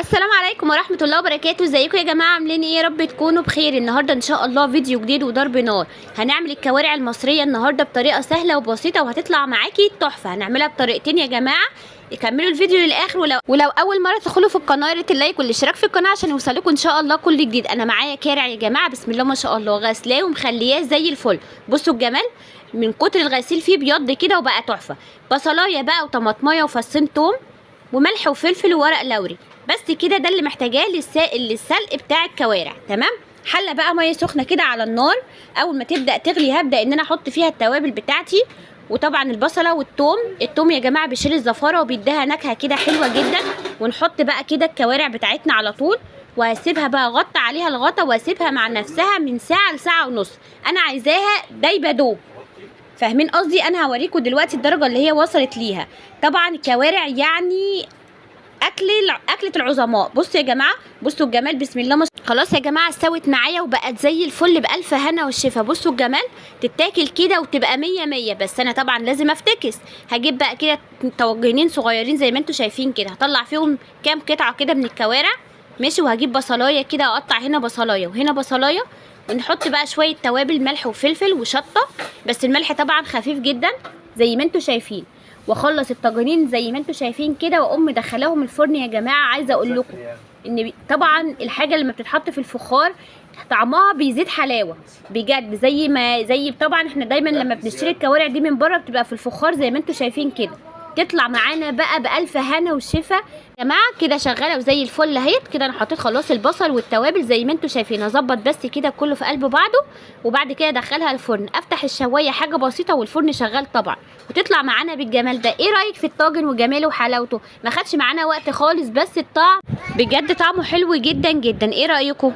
السلام عليكم ورحمه الله وبركاته. ازيكم يا جماعه؟ عاملين ايه؟ يا رب تكونوا بخير. النهارده ان شاء الله فيديو جديد وضرب نار. هنعمل الكوارع المصريه النهارده بطريقه سهله وبسيطه وهتطلع معاكي تحفه. هنعملها بطريقتين يا جماعه. كملوا الفيديو للاخر. ولو اول مره تدخلوا في القناه يا ريت اللايك والاشتراك في القناه عشان يوصلكم ان شاء الله كل جديد. انا معايا كارع يا جماعه، بسم الله ما شاء الله، غسلاه ومخلياه زي الفل. بصوا الجمال، من كتر الغسيل فيه بيض كده وبقى تحفه. بصلايه بقى وطماطمايه وفصين توم وملح وفلفل وورق لوري، بس كده. ده اللي محتاجاه للسلق بتاع الكوارع. تمام. حله بقى ميه سخنه كده على النار. اول ما تبدا تغلي هبدا ان انا احط فيها التوابل بتاعتي، وطبعا البصله والثوم. الثوم يا جماعه بيشيل الزفاره وبيديها نكهه كده حلوه جدا. ونحط بقى كده الكوارع بتاعتنا على طول، وهسيبها بقى اغطي عليها الغطا واسيبها مع نفسها من ساعه لساعه ونص. انا عايزاها دايبه دوب، فاهمين قصدي؟ انا هوريكم دلوقتي الدرجه اللي هي وصلت ليها. طبعا الكوارع يعني اكله العظماء. بصوا يا جماعه، بصوا الجمال، بسم الله ما شاء الله. خلاص يا جماعه استوت معايا وبقت زي الفل بالف هنا والشفا. بصوا الجمال، تتاكل كده وتبقى 100 بس انا طبعا لازم افتكس. هجيب بقى كده طواجنين صغيرين زي ما انتم شايفين كده، هطلع فيهم كام قطعه كده من الكوارع، ماشي. وهجيب بصلايه كده اقطع هنا بصلايه وهنا بصلايه، ونحط بقى شويه توابل ملح وفلفل وشطه، بس الملح طبعا خفيف جدا زي ما انتم شايفين. واخلص الطاجنين زي ما انتم شايفين كده، واقوم مدخلاهم الفرن. يا جماعه عايزه اقول لكم ان طبعا الحاجه لما بتتحط في الفخار طعمها بيزيد حلاوه بجد. زي طبعا احنا دايما لما بنشتري الكوارع دي من بره بتبقى في الفخار زي ما انتم شايفين كده، تطلع معانا بقى بالف هنا والشفا. يا جماعه كده شغاله وزي الفل اهيت كده. انا حطيت خلاص البصل والتوابل زي ما انتم شايفين. اظبط بس كده كله في قلب بعضه، وبعد كده ادخلها الفرن. افتح الشوايه حاجه بسيطه والفرن شغال طبعا، وتطلع معانا بالجمال ده. ايه رايك في الطاجن وجماله وحلاوته؟ ما خدش معانا وقت خالص، بس الطعم بجد طعمه حلو جدا جدا. ايه رايكم؟